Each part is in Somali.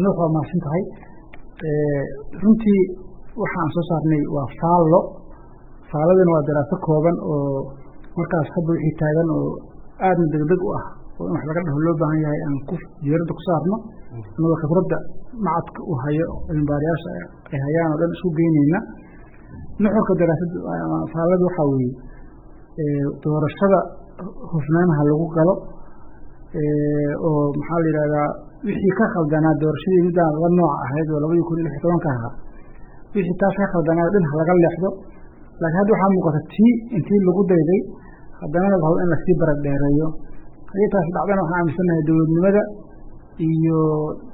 nuuqa maasin tahay runtii waxaan soo saarnay waa faaladana waa daraaso kooban oo markaas hadda wixii taagan oo aadna degdeg u ah oo in wax laga dhaho loo baahan yahay aan diiradda ku saarno anagoo khibradda macadka u hayo cilmibaarayaasha ay hayaan oo dhan isku geynayna nuxurka daraasadda faalada waxaa weeye doorashada hufnaanaha lagu galo oo maxaa la yidhahdaa wixii ka khaldanaa doorashadii middaan la nooc ahayd oo 2016 ahaa wixii taas ka khaldanaa dhan laga leexdo laakiin hadda waxaa muuqata tii intii lagu dayday haddana la rabo in lasii baradheereeyo haddii taas dhacdana waxaan aaminsanahay dowladnimada iyo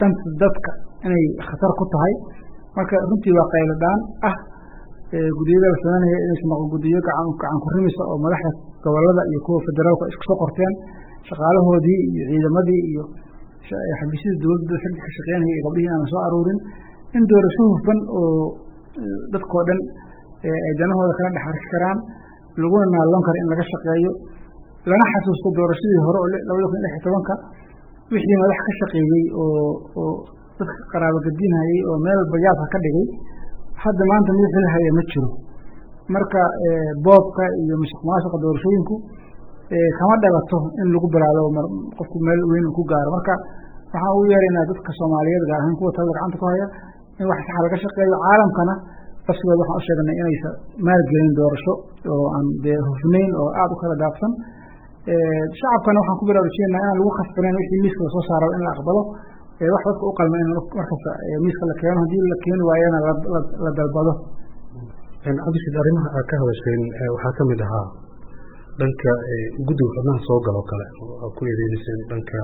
danta dadka inay khatar ku tahay marka runtii waa qayladaan gudiyada la sameynaya inaysan noqon gudiyo gacan ku rimisa oo madaxda gobolada iyo kuwa federaalka isku soo qorteen shaqaalahoodii iyo ciidamadii iyo xabiisyada dowladda xagga ka shaqeynaya iyo gabdhihii aan soo aruurin in doorasho hufan oo dadkoo dhan ay danahooda kala dhex arki karaan laguna naalloon karo in laga shaqeeyo lana xasuusto doorashadii hore oo 2016 wixii madax ka shaqeeyey oo dadka qaraabo gadinayay oo meel bayaadka ka dhigay hadda maanta mid xilhaya ma jiro marka boobka iyo musuqmaasuqa doorashooyinku kama dhalato in lagu bilaabo qofku meel weyn ku gaaro marka waxaan u yeeraynaa dadka Soomaaliyeed gaar ahaan kuwa talada gacanta ku haya in wax sax laga shaqeeyo caalamkana basigood waxaan u sheegnay inaysan maalgelin doorasho oo aan hufnayn oo aad u kala daabsan shacabkana waxaan ku baraarujinaynaa inaan lagu khasbanayn wixii miiska la soo saaro in la aqbalo wax dadka u qalma in markasta miiska la keeno haddii la keeni waayana la dalbado cabdishid arrimaha aad ka hadasheen waxaa ka mid ahaa dhanka guddiga xubnaha soo galo kale oo ku eedeynayeen dhanka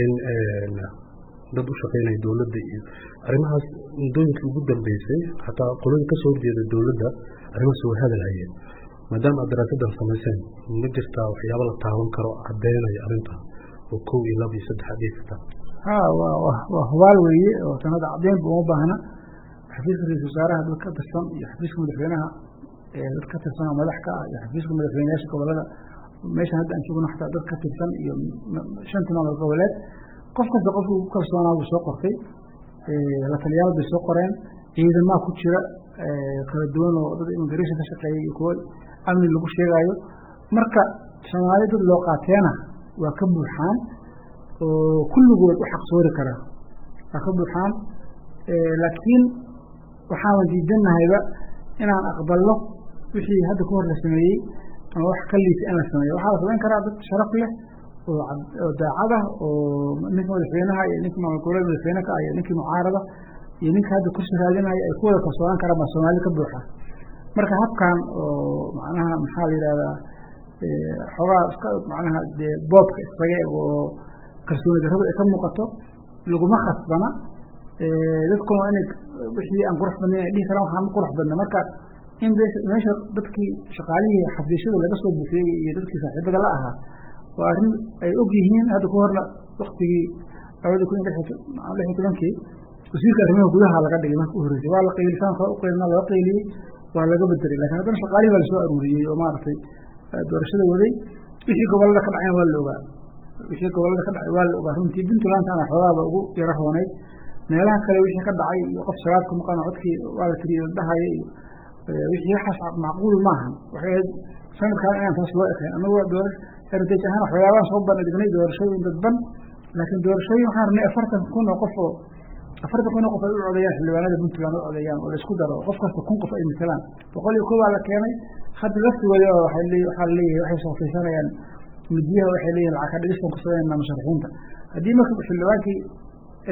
in dad u shaqeynaya dowladda iyo arrimahaas muddooyinkii ugu dambeysay xataa qolada ka soo horjeeda dowladda arrimahaas way hadalhayeen maadaama aad daraasadan samayseen ma jirtaa waxyaabo la taaban karo caddeynaya arrinta oo 1 iyo 2 iyo 3 adii kartaa waa hubaal weeye oo sanada caddeyn uma baahna xafiiska ra'iisul wasaaraha dad ka tirsan iyo xafiiska madaxweynaha dad ka tirsan oo madax ka ah iyo xafiiska madaxweynayaasha gobolada meeshan hadda aan joogno xataa dad ka tirsan iyo 5 maamul goboleed qof kasta qofku ku kalsoonaa uu soo qortay la taliyaal bay soo qoreen ciidamada ku jira kala duwan oo dad immigration ka shaqeeyay iyo kuwa amni lagu sheegayo marka Soomaaliya dad loo qaateena waa ka buuxaan oo kulligood u xaqsoori kara waa ka buuxaan laakiin waxaan diidannahayba inaan aqbalno wixii hadda ka hor la sameeyey ama wax ka liisa in la sameeyo waxaa la samayn karaa dad sharaf leh oo daacada oo ninka madaxweynaha iyo ninka maamul goboleed madaxweynaha iyo ninkii mucaarada iyo ninka hadda kursi raadinaya ay ku wada kalsoonaan karaan baa Soomaali ka buuxa marka habkan oo macnaha maxaa la yidhahdaa xogaa iska macnaha boobka isaga oo kalsooni darrada ay ka muuqato laguma khasbana dadkuna waa inay wixii aan qurux badnayn ay dhihi karaan waxaan qurux badna marka in meesha dadkii shaqaalihii xafiisyada laga soo buufiyey iyo dadkii saaxiibada la ahaa waa arrin ay og yihiin hadda ku horna waktigii 2016 wasiirka arrimaha gudaha laga dhigay markii u horeysay waa la qiilisan u qiilna loo qiiliyey waa laga bedelay laakiin haddana shaqaalihii baa lasoo aruuriyey oo maaragtay doorashada waday wixii gobolada ka dhacayna waa la ogaa wixii gobolada ka dhacay waa la ogaa runtii Puntland ana xoolaaba ugu yara roonay meelaha kale wixii ka dhacay iyo qof shaqaad ku maqan codkii waa la tiriyay dhahaye wixii xasaab macquul maahan waxay sanadkan inaan taas loo ekeyn anagu door heritage ahaan waxyaabaha soo bandhignay doorashooyin dadban laakiin doorashooyin waxaan rabnay 40 kun oo qof ay u codeeyaan xildhibaanada Puntland u codeeyaan oo la isku daro qof kasta 1 qof ay misalaan 100 waa la keenay hadda laftigooda waxay leeyahay waxay soo fiirsanayaan midiyaha waxay leeyihiin lacag dhigis ku sameeyaan musharaxiinta haddii marka xildhibaankii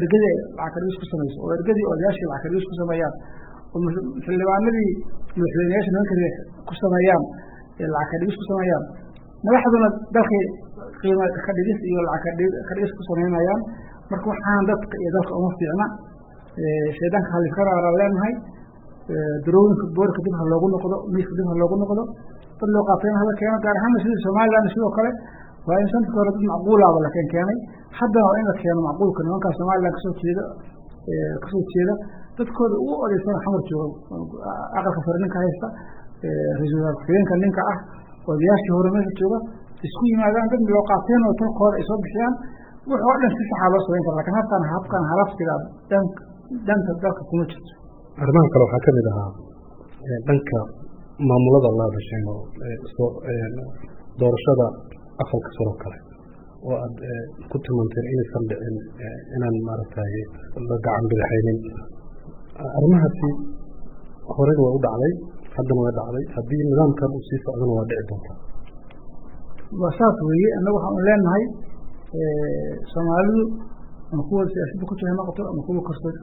ergada lacag dhigis ku sameeyso oo ergadii odayaashii lacag dhigis ku sameeyaan oo xildhibaanadii madaxweynayaasha nimanka ku sameeyaan lacag dhigis ku sameeyaan madaxduna dalkii qiimo ka dhigis iyo lacag dhigis ku sameeyaan marka waxaan dadka iyo dalka uma fiicna sheedanka halif ka raaleenahay darooyinka boorka dib ha loogu noqdo miiska dib ha loogu noqdo dad loo qaateen hada keeno gaar ahaan sida Soomaaliland sidoo kale waa in sanadka hore dad macquul ah la keenay haddana waa in la keeno macquulka nimanka Soomaaliland kasoo jeeda dadkooda u odaysan xamar joogo aqalka sare ninka haysta ra'iisul wasaarka ninka ah odayaashii hore meesha jooga isku yimaadaan dad loo qaateen oo talkooda ay soo bixiyaan wuxuu dhan si sax ah loo sameyn karo laakiin habkan halafsiga dhanka dalka kuma jirto. arrimaha kale waxaa kamid ahaa dhanka maamulada la dhasheen oo doorashada aqalka sare kale oo aad ku tilmaanteen inaysan dhicin inaan maaragtay la gacan bidixaynin arrimahaasi horey waa u dhacday haddana waa dhacday haddii nidaamkan uu sii socdana waa dhici doontaa. waa saas weeye annagu waxaan leenahay soomaalidu ama kuwa siyaasadda ku jira ha noqoto ama kuwa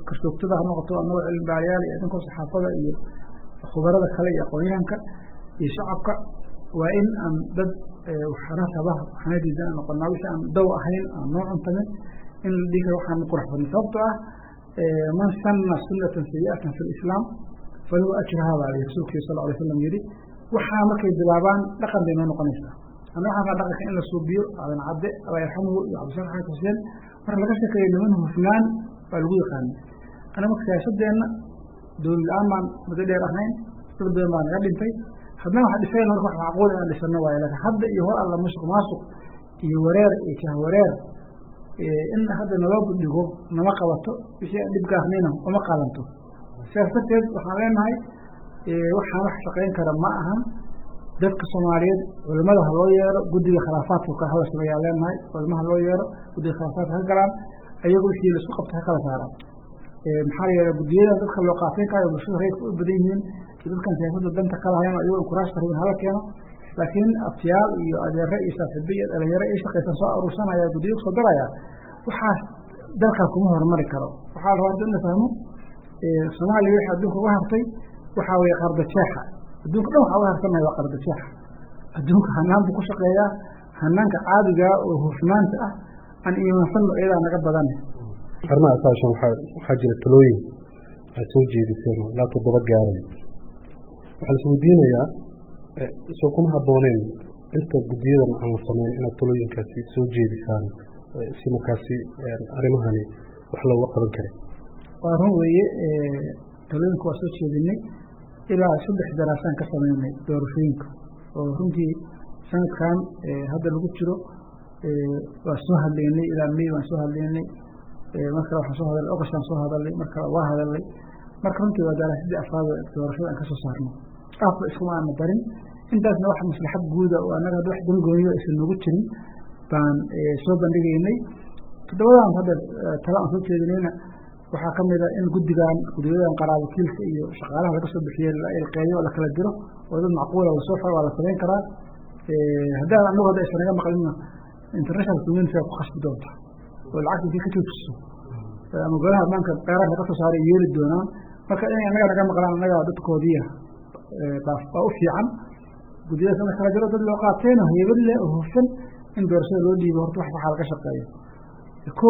karsoogtada ha noqoto annagoo cilmi baarayaal iyo idinkoo saxaafada iyo khubarada kale iyo aqoonyahanka iyo shacabka waa in aan dad waxana raba waxana diidan aan noqonaa wixii aan daw ahayn aan noo cuntamin in la dhihi karo waxaan qurux badnay sababtoo ah man sanna sunnatan sayi'atan fi lislaam falahu ajruhaa baa layihi rasuulkii sal alay slam yidhi waxaa markay bilaabaan dhaqan bay noo noqonaysaa anna waxaan kaa dhaqanka in la suubiyo aadan cadde allah yarxamuhu iyo cabdishaaq xamed xuseen marka laga sheekeeyo niman hufnaan baa lagu yaqaanay ana marka siyaasadeenna dowlad la-aan baan muddo dheer ahayn dad badan baa naga dhintay haddana waxa dhisayn marka wax macquul inaan dhisano waayo laakiin hadda iyo hor alla musuq maasuq iyo wareer iyo jahwareer in hadda naloo budhigo nama qabato wixii aan dhib gaarnayna uma qaadanto sidaas darteed waxaan leenahay waxaan wax shaqayn kara ma ahan dadka soomaaliyeed culimada ha loo yeero guddiga khilaafaadka ka hala sameeyaan leenahay culimaha loo yeero guddiga khilaafaadka ha galaan ayagu wixii laisku qabta ha kala saaraan maxaa yeelay guddiyada dadka loo qaateen kaayo bulshada reerka u badan yihiin iyo dadkan siyaasadda danta ka lahayn oo iyago inkuraasta rabin hala keeno laakiin abtiyaal iyo adeere iyo saaxiibo iyo dhalinyaro ay shaqaysan soo aruursanaya guddiyo kusoo daraya waxaas dalkaa kuma horumari karo waxaa la rabaa in la fahmo soomaaliya wixii adduunka uga hartay waxaa weeye qardajeexa adduunka dhan waxaa uga harsanaya waa qardajeexa adduunka hanaan buu ku shaqeeyaa hanaanka caadigaa oo hufnaanta ah aan iimaansanno iyadaa naga badane arrimaha asaashan waxaa jira talooyin aad soo jeediseen oo ilaa 7 gaaray waxaa la isweydiinayaa soo kuma habbooneen inta guddiyadan aan la sameyn inaad talooyinkaasi soo jeedisaan si markaasi arrimahani wax looga qaban karay. waa run weeye talooyinka waa soo jeedinay ilaa 3 daraasaan ka sameynay doorashooyinka oo runtii sanadkan hadda lagu jiro waa soo hadlaynay ilaa May waan soo hadlaynay marka waxaan soo hadalnay Augustaan soo hadalnay marka waa hadalnay marka runtii waa daraasadii afraad doorashada aan ka soo saarno afka iskuma aan barin intaasna wax maslaxad guud oo anaga wax dangooniyo aysan nagu jirin baan soo bandhigaynay toddobadan hadda tala aan soo jeedinayna waxaa ka mid ah in guddiyadan qaraabo kiilka iyo shaqaalaha laga soo bixiyay la ilqeeyo oo la kala diro oo dad macquula la soo xiro waa la samayn karaa haddaan anagu hadda aysan naga maqlina international community ku khasbi doonta oo lacagtii ka joojiso ama golaha ammaanka qeyraha ka soo saaray yeeli doonaan marka inay anaga naga maqlaan anaga dadkoodiya waa u fiican guddiyadaas in la kala diro dad loo qaateeno heybad leh oo hufan in doorashada loo dhiibo horta wax waxaa laga shaqeeyo ko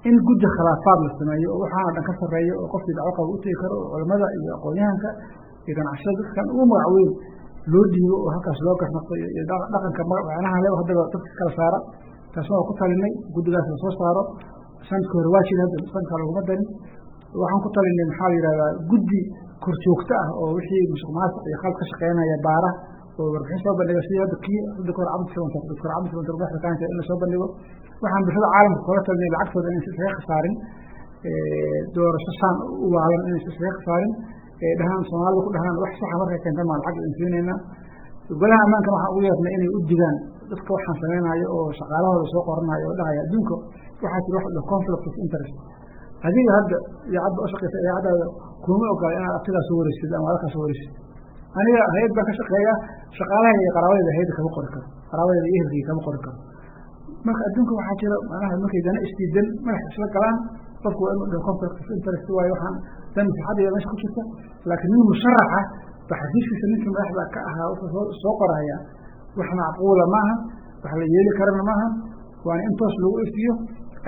in guddi khilaafaad la sameeyo oo waxaana dhan ka sarreeyo oo qofkii dacwo qaba u tegi karo oo culimada iyo aqoonyahanka iyo ganacsiyada dadkan ugu magac weyn loo dhiibo oo halkaas loo garnaqo iyo dhaqanka macnaha le haddaba dadka kala saara taasna waa ku talinay guddigaas la soo saaro sanadka hore waa jira hadda sanadka laguma darin waxaan ku talinay maxaa la yidhahdaa guddi korjoogto ah oo wixii musuq maasuq iyo khalad ka shaqeynaya baara oo warbixin soo bandhiga sidii hadda kii doctor cabdisabantar madaxda kaanka in la soo bandhigo waxaan bulshada caalamka kula talinay lacagtooda inaysan iskaga khasaarin doorasho saan u waalan inaysan iskaga khasaarin dhahaan soomaalida ku dhahaan wax saxa markay keentan maa lacag idin siinayna golaha ammaanka waxaan ugu yeernay inay u digaan dadka waxaan samaynayo oo shaqaalahooda soo qoranayo oo dhahaya adduunka waxaa jira wax conflict of interest adiga hadda idaacadda u shaqeysa idaacaddaada kuma ogola inaad abtigaa soo wareysid ama adalkaa soo wareysid aniga hay-ad baan ka shaqeeya shaqaalaha iyo qaraabadeeda hay-adda kama qori karo qaraabadeeda iyo ehelkii kama qori karo marka adduunka waxaa jira macnaha markay dana isdiidan madax isla galaan qofku waa inuu dhaho conflict of interest waayo waxaan dan maslaxad iyo meesha ku jirta laakiin nin musharaxa ba xafiiskiisa ninkii madaxda ka ahaa wuxuu soo qoraya wax macquula maaha wax la yeeli karana maaha waana in toos lagu ifiyo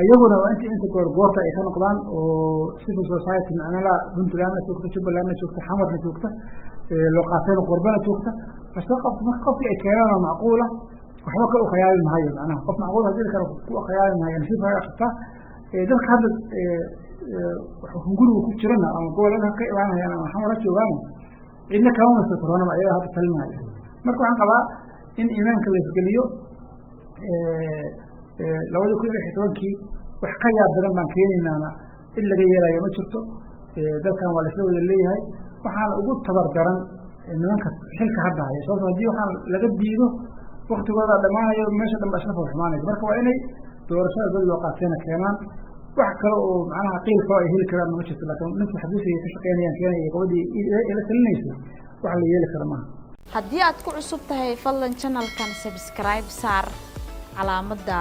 ayaguna waa inta goorta ay ka noqdaan oo civil society macnala puntlandna joogta jubbalandna joogta xamarna joogta loo qaateen qurbana joogta bas qofkii ay keenaan oo macquula waxba ka u khayaalin mahayo macnaha qof macquul hadii kale ku khayaalin mahayo nasiib ha qabta dadka hadda guriga ku jirana ama gobolada ka imaanayaan ama xamar ha joogaan cidna kama masa koronama ayaga hadda talinaya marka waxaan qabaa in iimaanka la isgeliyo 2016 wax ka yaab badan baan keenaynaana in laga yeelayo ma jirto dalkan waa la isla wada leeyahay waxaana ugu tabar daran nimanka xilka hadda haya sababtoo haddii waxaan laga diido waktigooda dhammaanayo meesha dhan ba isla furxumaanaysa marka waa inay doorashada dad loo qaateena keenaan wax kale oo macnaha qiilka ay heli karaan ma jirto laakiin ninka xafiiska ka shaqeynayaan keenaya gabadhii ila talinaysa wax la yeeli kara maaha haddii aad ku cusub tahay fadlan channelkan subscribe saar calaamadda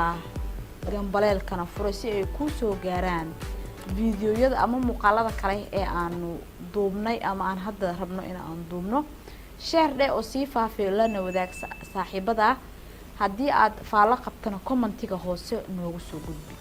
gambaleelkana furo si ay kuu soo gaaraan fiidiyoyada ama muuqaalada kale ee aanu duubnay ama aan hadda rabno in aan duubno share dhe oo sii faafiyo lana wadaag saaxiibada haddii aad faalo qabtana commentiga hoose noogu soo gudbi